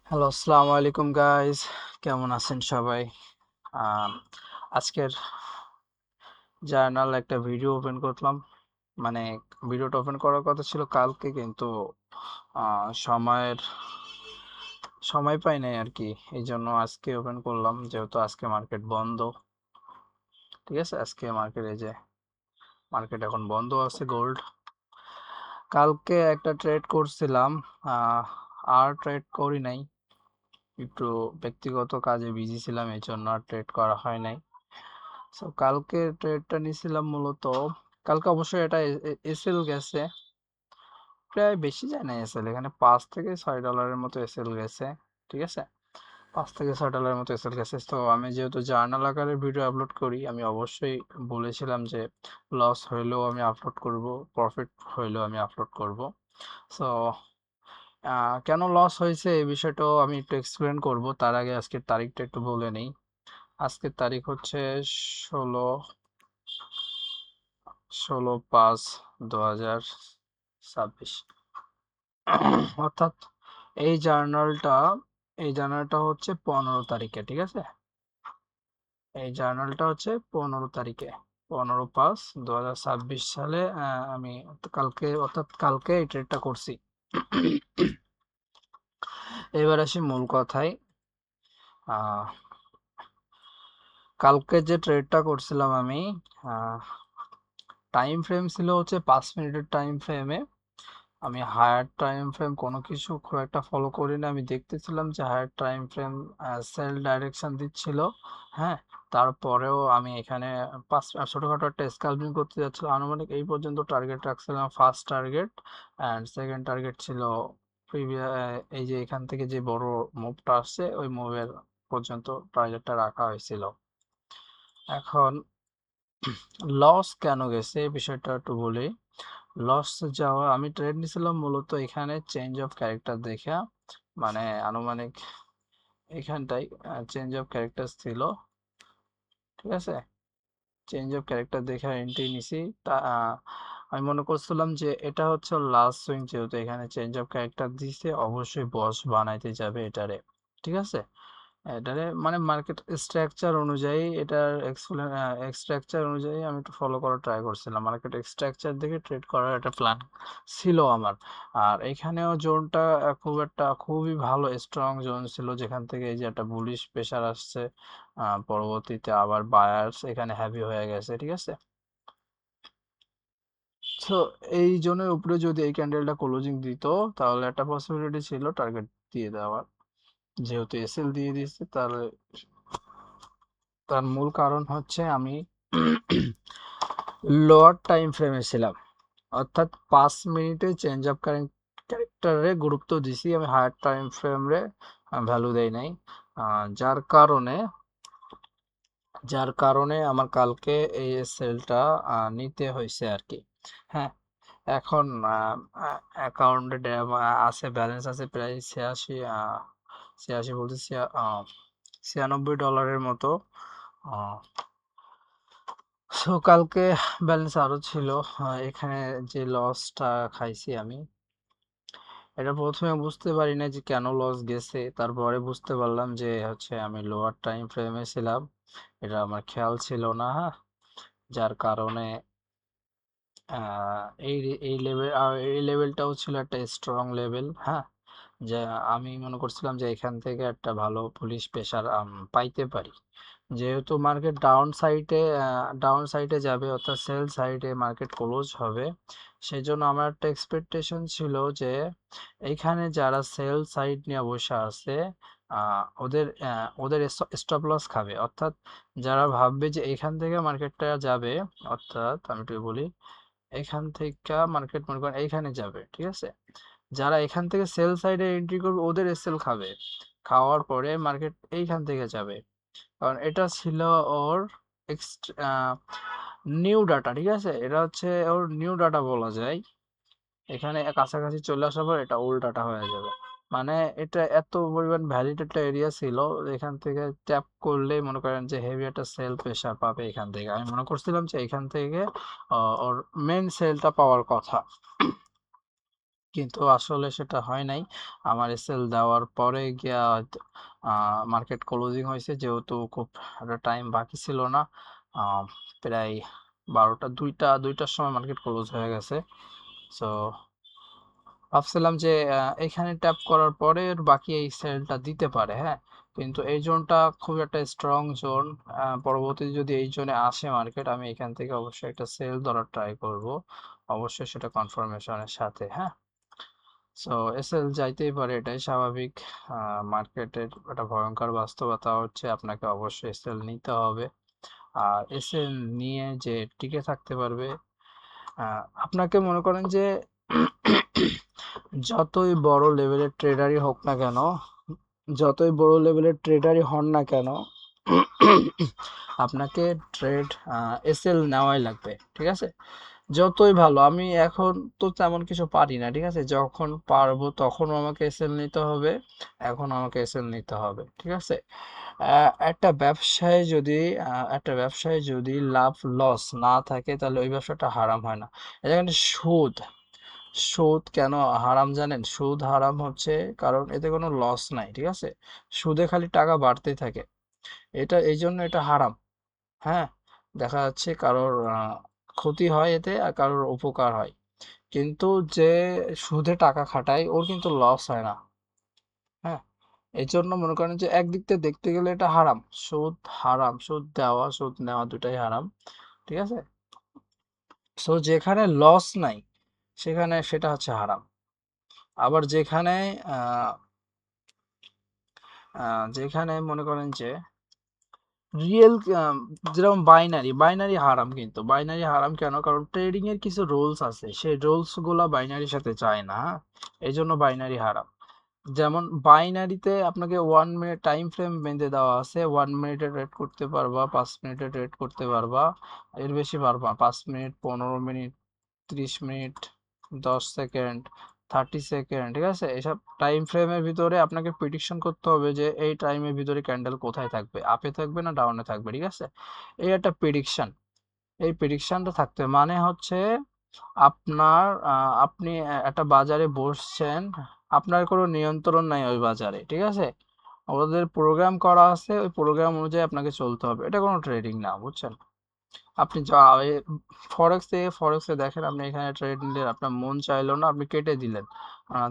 Hello, আসসালামু আলাইকুম guys. কেমন আছেন সবাই? আম, আজকের জার্নাল একটা ভিডিও ওপেন করলাম। মানে ভিডিওটা ওপেন করার কথা ছিল কালকে, কিন্তু সময়ের সময় পাই নাই আর কি। এই জন্য আজকে ওপেন করলাম, যেহেতু আজকে মার্কেট বন্ধ। ঠিক আছে, আজকে মার্কেট এই যে মার্কেট এখন বন্ধ আছে গোল্ড। কালকে একটা ট্রেড করছিলাম, আর ট্রেড করি নাই। একটু ব্যক্তিগত কাজে বিজি ছিলাম, এই জন্য আর ট্রেড করা হয় নাই। সো কালকে ট্রেডটা নিছিলাম মূলত। কালকে অবশ্যই এটা এসএল গেছে, প্রায় বেশি যায় না এসএল, এখানে $5 থেকে $6 মতো এসএল গেছে। ঠিক আছে, $5 থেকে $6 মতো এসএল গেছে। তো আমি যেহেতু জার্নাল আকারে ভিডিও আপলোড করি, আমি অবশ্যই বলেছিলাম যে লস হইলেও আমি আপলোড করব, প্রফিট হইলেও আমি আপলোড করব। সো কেন লস হয়েছে এই বিষয়টাও আমি একটু এক্সপ্লেন করব। তার আগে আজকের তারিখটা একটু বলে নেই। আজকের তারিখ হচ্ছে 16/5/2026। অর্থাৎ এই জার্নালটা এই জার্নালটা হচ্ছে 15 তারিখে। ঠিক আছে, এই জার্নালটা হচ্ছে 15 তারিখে, 15/5/2026 সালে আমি কালকে এই ট্রেডটা করছি। এবার আসি মূল কথায়। আহ, কালকে যে ট্রেডটা করছিলাম আমি, টাইম ফ্রেম ছিল হচ্ছে 5 মিনিটের টাইম ফ্রেমে। আমি হায়ার টাইম ফ্রেম কোনো কিছু খুব একটা ফলো করি না। আমি দেখতেছিলাম যে higher time frame sell direction দিচ্ছিল। হ্যাঁ, তারপরেও আমি এখানে ছোটখাটো একটা স্ক্যালপিং করতে যাচ্ছিলাম। আনুমানিক এই পর্যন্ত টার্গেট রাখছিলাম। First target and second target ছিল এই যে এখান থেকে যে বড় মুভটা আসছে, ওই মুভের পর্যন্ত টার্গেটটা রাখা হয়েছিল। এখন লস কেন গেছে এই বিষয়টা একটু বলি। লস যাওয়া, আমি ট্রেড নিছিলাম মূলত এখানে চেঞ্জ অফ ক্যারেক্টার দেখা। মানে আনুমানিক এখানটাই চেঞ্জ অফ ক্যারেক্টার ছিল। ঠিক আছে, চেঞ্জ অফ ক্যারেক্টার দেখে এন্ট্রি নিছি। তা আমি মনে করছিলাম যে এটা হচ্ছে লাস্ট সুইং, যেহেতু এখানে চেঞ্জ অফ ক্যারেক্টার দিছে, অবশ্যই বস বানাইতে যাবে এটারে। ঠিক আছে, এটারে মানে মার্কেট স্ট্রাকচার অনুযায়ী, এটার স্ট্রাকচার অনুযায়ী আমি একটু ফলো করার ট্রাই করছিলাম। মার্কেট স্ট্রাকচার দেখে ট্রেড করার একটা প্ল্যান ছিল আমার। আর এখানেও জোনটা খুবই ভালো স্ট্রং জোন ছিল, যেখান থেকে এই যে একটা বুলিশ প্রেসার আসছে। পরবর্তীতে আবার বায়ার্স এখানে হ্যাভি হয়ে গেছে। ঠিক আছে, তো এই জোনের উপরে যদি এই ক্যান্ডেলটা ক্লোজিং দিত, তাহলে একটা পসিবিলিটি ছিল টার্গেট দিয়ে দেওয়ার। যেহেতু এসএল দিয়ে দিচ্ছে, তার তার মূল কারণ হচ্ছে আমি লোয়ার টাইম ফ্রেমে ছিলাম। অর্থাৎ 5 মিনিটে চেঞ্জ অফ ক্যারেক্টারে গুরুত্ব দিছি, আমি হায়ার টাইম ফ্রেমে ভ্যালু দেই নাই। যার কারণে আমার কালকে এই সেলটা নিতে হয়েছে আর কি। হ্যাঁ, এখন অ্যাকাউন্টে আছে, ব্যালেন্স আছে প্রায় 86, 86 বলতে 96 ডলারের মতো। সো কালকে ব্যালেন্স আরো ছিল। এখানে যে লসটা খাইছি আমি, এটা প্রথমে বুঝতে পারি না যে কেন লস গেছে। তারপরে বুঝতে পারলাম যে হচ্ছে আমি লোয়ার টাইম ফ্রেমে ছিলাম, এটা আমার খেয়াল ছিল না। হ্যাঁ, যার কারণে এই এই লেভেল, আর এই লেভেলটাও ছিল একটা স্ট্রং লেভেল। হ্যাঁ, যে আমি মনে করছিলাম যে এখান থেকে একটা ভালো পুলিশ প্রেসার পাইতে পারি। যেহেতু মার্কেট ডাউন সাইডে যাবে, অর্থাৎ সেল সাইডে মার্কেট ক্লোজ হবে, সেই জন্য আমার একটা এক্সপেকটেশন ছিল যে এইখানে যারা সেল সাইড নিয়ে বসে আছে, ওদের স্টপ লস খাবে। অর্থাৎ যারা ভাববে যে এখান থেকে মার্কেটটা যাবে, অর্থাৎ আমি একটু বলি, এখান থেকে মার্কেট মনে করেন এইখানে যাবে। ঠিক আছে, যারা এখান থেকে সেল সাইডে এন্ট্রি করবে, ওদের এসএল খাবে। খাওয়ার পরে মার্কেট এইখান থেকে যাবে, কারণ এটা ছিল ওর নিউ ডাটা। ঠিক আছে, এটা হচ্ছে ওর নিউ ডাটা বলা যায়। এখানে কাছাকাছি চলে আসার পর এটা ওল্ড ডাটা হয়ে যাবে। মানে এটা এত পরিমাণ ভ্যালিড একটা এরিয়া ছিল, এখান থেকে ট্যাপ করলে মনে করেন যে হেভি একটা সেল প্রেশার পাবে এখান থেকে। আমি মনে করছিলাম যে এখান থেকে ওর মেন সেলটা পাওয়ার কথা। কিন্তু আসলে সেটা হয় নাই। আমার এসএল দেওয়ার পরে গিয়া মার্কেট ক্লোজিং হয়েছে, যেহেতু খুব একটা টাইম বাকি ছিল না। প্রায় 12টা 2টার সময় মার্কেট ক্লোজ হয়ে গেছে। সো ভাবছিলাম যে এখানে ট্যাপ করার পরে এর বাকি এই সেলটা দিতে পারে, হ্যাঁ। কিন্তু এই জোনটা খুব একটা স্ট্রং জোন। পরবর্তীতে যদি এই জোনে আসে মার্কেট, আমি এখান থেকে অবশ্যই একটা সেল ধরার ট্রাই করব, অবশ্যই সেটা কনফার্মেশনের সাথে, হ্যাঁ। সো এসএল যাইতেই পারে, এটাই স্বাভাবিক। মার্কেটের একটা ভয়ঙ্কর বাস্তবতা হচ্ছে আপনাকে অবশ্যই এসএল নিতে হবে। আর এসএল নিয়ে যে টিকে থাকতে পারবে, আপনাকে মনে করেন যে যতই বড় লেভেলের ট্রেডারই হোক না কেন, যতই বড় লেভেলের ট্রেডারই হন না কেন, আপনাকে ট্রেড এসএল নেওয়াই লাগবে, ঠিক আছে। যতই ভালো, আমি এখন তো তেমন কিছু পারি না, ঠিক আছে। যখন পারবো তখন আমাকে এসএল নিতে হবে, এখন আমাকে এসএল নিতে হবে, ঠিক আছে। একটা ব্যবসায় যদি লাভ লস না থাকে, তাহলে ওই ব্যবসাটা হারাম হয় না। এখানে সুদ, সুদ কেন হারাম জানেন? সুদ হারাম হচ্ছে কারণ এতে কোনো লস নাই, ঠিক আছে। সুদে খালি টাকা বাড়তেই থাকে, এটা এই জন্য এটা হারাম। হ্যাঁ, দেখা যাচ্ছে কারোর ক্ষতি হয় এতে, আর কারোর উপকার হয়। কিন্তু যে সুদে টাকা খাটায় ওর কিন্তু লস হয় না। হ্যাঁ, এই জন্য মনে করেন যে একদিক থেকে দেখতে গেলে এটা হারাম। সুদ হারাম, সুদ দেওয়া সুদ নেওয়া দুটাই হারাম, ঠিক আছে। সো যেখানে লস নাই সেখানে সেটা হচ্ছে হারাম। আবার আহ যেখানে মনে করেন যে রিয়েল, যেরকম বাইনারি বাইনারি হারাম। কিন্তু বাইনারি হারাম কেন? কারণ ট্রেডিং এর কিছু রুলস আছে, সেই রুলস গুলা বাইনারির সাথে যায় না, হ্যাঁ? এই জন্য বাইনারি হারাম। যেমন বাইনারিতে আপনাকে 1 মিনিট টাইম ফ্রেম বেঁধে দেওয়া আছে, 1 মিনিটে ট্রেড করতে পারবা, 5 মিনিটে ট্রেড করতে পারবা, এর বেশি পারবা 5 minute, 15 minute, 30 minute, 10 second, 30 second, ঠিক আছে। এসব টাইম ফ্রেমের ভিতরে আপনাকে প্রিডিকশন করতে হবে যে এই টাইমের ভিতরে ক্যান্ডেল কোথায় থাকবে, আপে থাকবে না ডাউনে থাকবে, ঠিক আছে। এই একটা প্রিডিকশন, এই প্রিডিকশনটা থাকতে মানে হচ্ছে আপনার আপনি একটা বাজারে বসছেন, আপনার কোনো নিয়ন্ত্রণ নাই ওই বাজারে, ঠিক আছে। ওদের প্রোগ্রাম করা আছে, ওই প্রোগ্রাম অনুযায়ী আপনাকে চলতে হবে, এটা কোনো ট্রেডিং না, বুঝছেন। আপনি যা ফরেক্সে দেখেন, আপনি এখানে ট্রেড নিলেন, আপনার মন চাইলো না, আপনি কেটে দিলেন,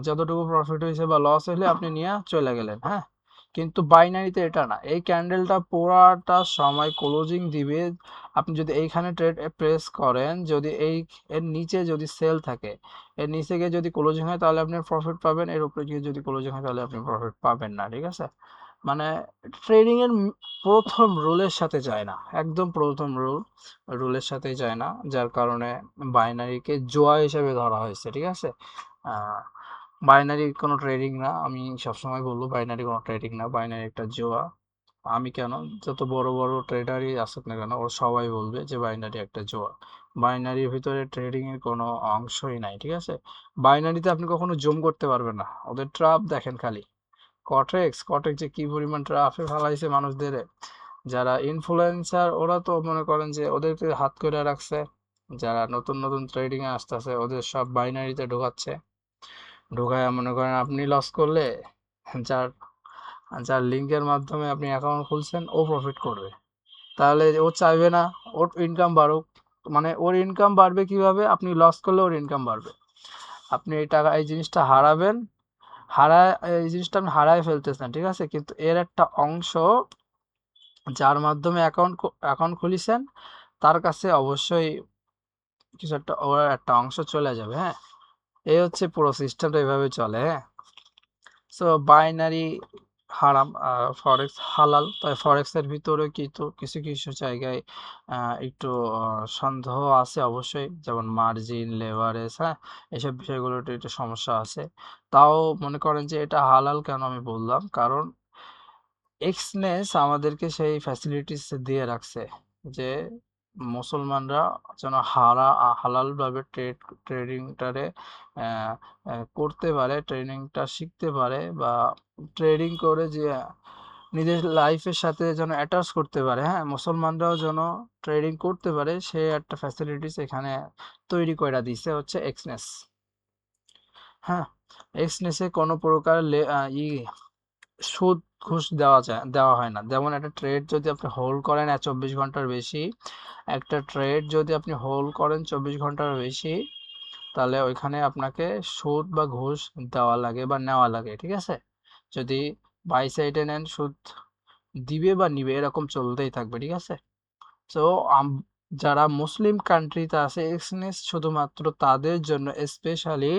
যতটুকু প্রফিট হয়েছে বা লস হলে আপনি নিয়ে চলে গেলেন, হ্যাঁ। কিন্তু বাইনারিতে এটা না, এই ক্যান্ডেলটা পুরাটা সময় ক্লোজিং দিবে। আপনি যদি এইখানে ট্রেড প্রেস করেন, যদি এর নিচে যদি সেল থাকে, এর নিচে গিয়ে যদি ক্লোজিং হয় তাহলে আপনি প্রফিট পাবেন, এর উপরে গিয়ে যদি ক্লোজিং হয় তাহলে আপনি প্রফিট পাবেন না, ঠিক আছে। মানে ট্রেডিং এর প্রথম রুলের সাথে যায় না, একদম প্রথম রুলের সাথেই যায় না, যার কারণে বাইনারিকে জোয়া হিসেবে ধরা হয়েছে, ঠিক আছে। বাইনারি কোনো ট্রেডিং না, আমি সবসময় বলবো বাইনারি কোনো ট্রেডিং না, বাইনারি একটা জোয়া। আমি কেন, যত বড় বড় ট্রেডারই আসুক না কেন, ওরা সবাই বলবে যে বাইনারি একটা জোয়া। বাইনারির ভিতরে ট্রেডিং এর কোনো অংশই নাই, ঠিক আছে। বাইনারিতে আপনি কখনো জুম করতে পারবেন না, ওদের ট্রাপ দেখেন খালি। কটেক্স যে কি পরিমাণ ট্রাফে ফালাইছে মানুষদের, যারা ইনফ্লুয়েন্সার ওরা তো মনে করেন যে ওদেরকে হাত করে রাখছে, যারা নতুন নতুন ট্রেডিং এ আসতেছে ওদের সব বাইনারিতে ঢোকাচ্ছে, ঢোকায় মনে করেন আপনি লস করলে, যার যার লিঙ্কের মাধ্যমে আপনি অ্যাকাউন্ট খুলছেন ও প্রফিট করবে, তাহলে ও চাইবে না ওর ইনকাম বাড়ুক। মানে ওর ইনকাম বাড়বে কিভাবে? আপনি লস করলে ওর ইনকাম বাড়বে, আপনি এই জিনিসটা হারাবেন, এই জিনিসটা আপনি হারায় ফেলতেছেন, ঠিক আছে। কিন্তু এর একটা অংশ, যার মাধ্যমে অ্যাকাউন্ট খুলিছেন, তার কাছে অবশ্যই কিছু একটা, ওর একটা অংশ চলে যাবে, হ্যাঁ। এই হচ্ছে পুরো সিস্টেমটা, এভাবে চলে, হ্যাঁ। সো বাইনারি হারাম, ফরেক্স হালাল। তবে ফরেক্সের ভিতরে কিন্তু কিছু কিছু জায়গায় একটু সন্দেহ আছে অবশ্যই, যেমন মার্জিন, লেভারেজ, হ্যাঁ, এসব বিষয়গুলোতে একটু সমস্যা আছে। তাও মনে করেন যে এটা হালাল কেন আমি বললাম, কারণ এক্সনেস আমাদেরকে সেই ফ্যাসিলিটিস দিয়ে রাখছে যে মুসলমানরা যেন হালাল ভাবে ট্রেডিংটারে করতে পারে, ট্রেনিংটা শিখতে পারে, বা ট্রেডিং করে যে নিজের লাইফের সাথে যেন অ্যাটাচ করতে পারে, হ্যাঁ, মুসলমানরাও যেন ট্রেডিং করতে পারে, সে একটা ফ্যাসিলিটিস এখানে তৈরি করে দিছে হচ্ছে এক্সনেস। হ্যাঁ, এক্সনেসে কোনো প্রকার সুদ ঘুষ দেওয়া হয় না। যেমন একটা ট্রেড যদি আপনি হোল্ড করেন 24 ঘন্টার বেশি, একটা ট্রেড যদি আপনি হোল্ড করেন 24 ঘন্টার বেশি, তাহলে ওইখানে আপনাকে সুদ বা ঘুষ দেওয়া লাগে বা নেওয়া লাগে, ঠিক আছে? যদি বাই সাইডে নেন, সুদ দিবে বা নিবে, এরকম চলতেই থাকবে, ঠিক আছে? তো যারা মুসলিম কান্ট্রিতে আছে, এক্সনেস শুধুমাত্র তাদের জন্য স্পেশালি,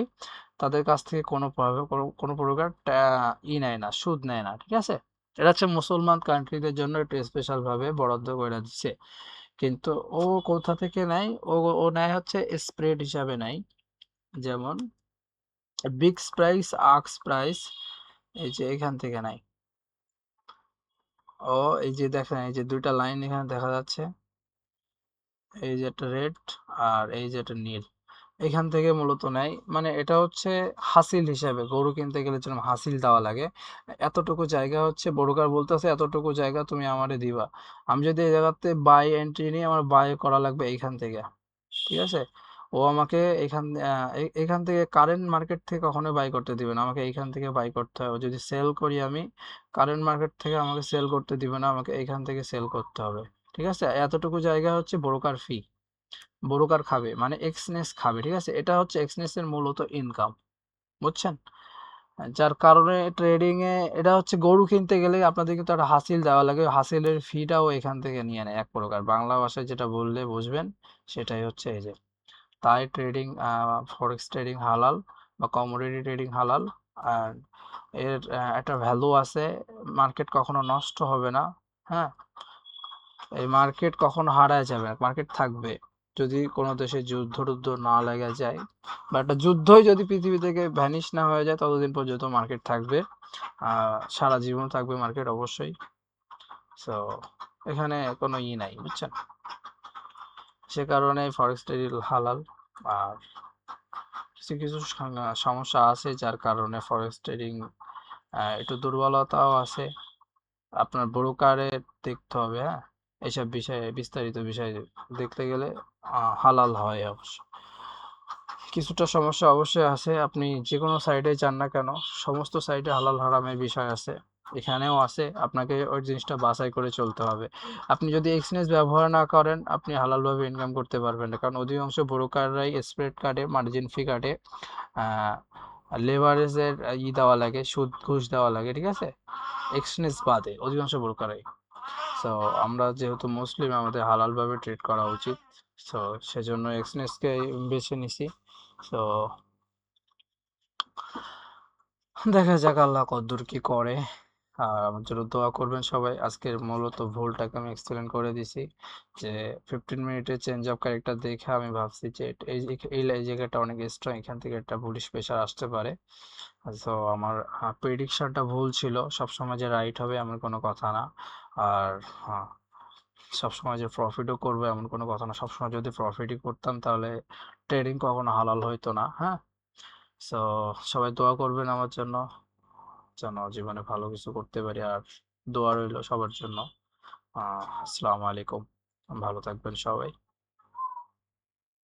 তাদের কাছ থেকে কোনো প্রকার নেয় না, সুদ নেয় না, ঠিক আছে? এটা হচ্ছে মুসলমান কান্ট্রিদের জন্য একটু স্পেশাল ভাবে বরাদ্দ করে দিচ্ছে। কিন্তু ও কোথা থেকে নেয়? ও নেয় হচ্ছে স্প্রেড হিসাবে নেয়। যেমন বিগ প্রাইস, আক্স প্রাইস, এই যে এখান থেকে নেয়। ও এই যে দেখেন, এই যে দুইটা লাইন এখানে দেখা যাচ্ছে, এই যে একটা রেড আর এই যে একটা নীল, এখান থেকে মূলত নেয়। মানে এটা হচ্ছে হাসিল হিসাবে, গরু কিনতে গেলে যেরকম হাসিল দেওয়া লাগে, এতটুকু জায়গা হচ্ছে ব্রোকার বলতেছে এতটুকু জায়গা তুমি আমারে দিবা। আমি যদি এই জায়গাতে বাই এন্ট্রি নিই, আমার বাই করা লাগবে এইখান থেকে, ঠিক আছে? ও আমাকে এখান থেকে কারেন্ট মার্কেট থেকে কখনোই বাই করতে দিবে না, আমাকে এইখান থেকে বাই করতে হবে। যদি সেল করি আমি, কারেন্ট মার্কেট থেকে আমাকে সেল করতে দিবে না, আমাকে এইখান থেকে সেল করতে হবে, ঠিক আছে? এতটুকু জায়গা হচ্ছে ব্রোকার ফি, ব্রোকার খাবে, মানে এক্সনেস খাবে, ঠিক আছে? এটা হচ্ছে এক্সনেসের মূলত ইনকাম, বুঝছেন? যার কারণে ট্রেডিং এ এটা হচ্ছে, গরু কিনতে গেলে আপনাদের কিন্তু একটা হাসিল দেওয়া লাগে, ওই হাসিলের ফিটাও এখান থেকে নিয়ে নেয় এক প্রকার, বাংলা ভাষায় যেটা বললে বুঝবেন, সেটাই হচ্ছে এই যে। তাই ট্রেডিং, ফরেক্স ট্রেডিং হালাল বা কমোডিটি ট্রেডিং হালাল। আর এর একটা ভ্যালু আছে, মার্কেট কখনো নষ্ট হবে না। হ্যাঁ, এই মার্কেট কখনো হারায় যাবে না, মার্কেট থাকবে। যদি কোনো দেশে যুদ্ধ টুদ্ধ না লেগে যায়, বা একটা যুদ্ধই যদি পৃথিবী থেকে ভ্যানিশ না হয়ে যায়, ততদিন পর্যন্ত মার্কেট থাকবে। সারা জীবন থাকবে মার্কেট অবশ্যই। সো এখানে কোনো নাই, বুঝছেন? সে কারণে ফরেক্স ট্রেডিং হালাল। আর কিছু কিছু সমস্যা আছে যার কারণে ফরেক্স ট্রেডিং একটু দুর্বলতাও আছে, আপনার ব্রোকারে দেখতে হবে। হ্যাঁ, এইসব বিষয়ে বিস্তারিত বিষয় দেখতে গেলে হালাল হয় অবশ্য। কিছুটা সমস্যা অবশ্যই আছে, আপনি যে কোনো সাইডে যান না কেন, সমস্ত সাইডে হালাল হারামের বিষয় আছে, এখানেও আছে। আপনাকে ওই জিনিসটা বাছাই করে চলতে হবে। আপনি যদি এক্সচেঞ্জ ব্যবহার না করেন, আপনি হালালভাবে ইনকাম করতে পারবেন না, কারণ অধিকাংশ ব্রোকাররাই স্প্রেড কাটে, মার্জিন ফি কাটে, লেভারেজের দেওয়া লাগে, সুদ ঘুষ দেওয়া লাগে, ঠিক আছে? এক্সচেঞ্জ বাদে অধিকাংশ ব্রোকারই। সো আমরা যেহেতু মুসলিম, আমাদের হালালভাবে ট্রিট করা উচিত। সো সেজন্য এক্সচেঞ্জকে বেছে নিছি। সো দেখা যাক আল্লাহ কদ্দুর কি করে। আর আমার জন্য দোয়া করবেন সবাই। আজকের মূলত ভুলটাকে আমি এক্সপ্লেন করে দিছি, যে 15 মিনিটে চেঞ্জ অফ ক্যারেক্টার দেখে আমি ভাবছি যে এই জায়গাটা অনেক স্ট্রং, এখান থেকে একটা বুলিশ প্রেশার আসতে পারে। সো আমার প্রেডিকশনটা ভুল ছিল। সবসময় যে রাইট হবে এমন কোনো কথা না। আর হ্যাঁ, সবসময় যে প্রফিটও করবো এমন কোনো কথা না। সবসময় যদি প্রফিটই করতাম, তাহলে ট্রেডিং কখনো হালাল হইতো না। হ্যাঁ, সো সবাই দোয়া করবেন আমার জন্য, যেন জীবনে ভালো কিছু করতে পারি। আর দোয়া রইল সবার জন্য। আসসালামু আলাইকুম, ভালো থাকবেন সবাই।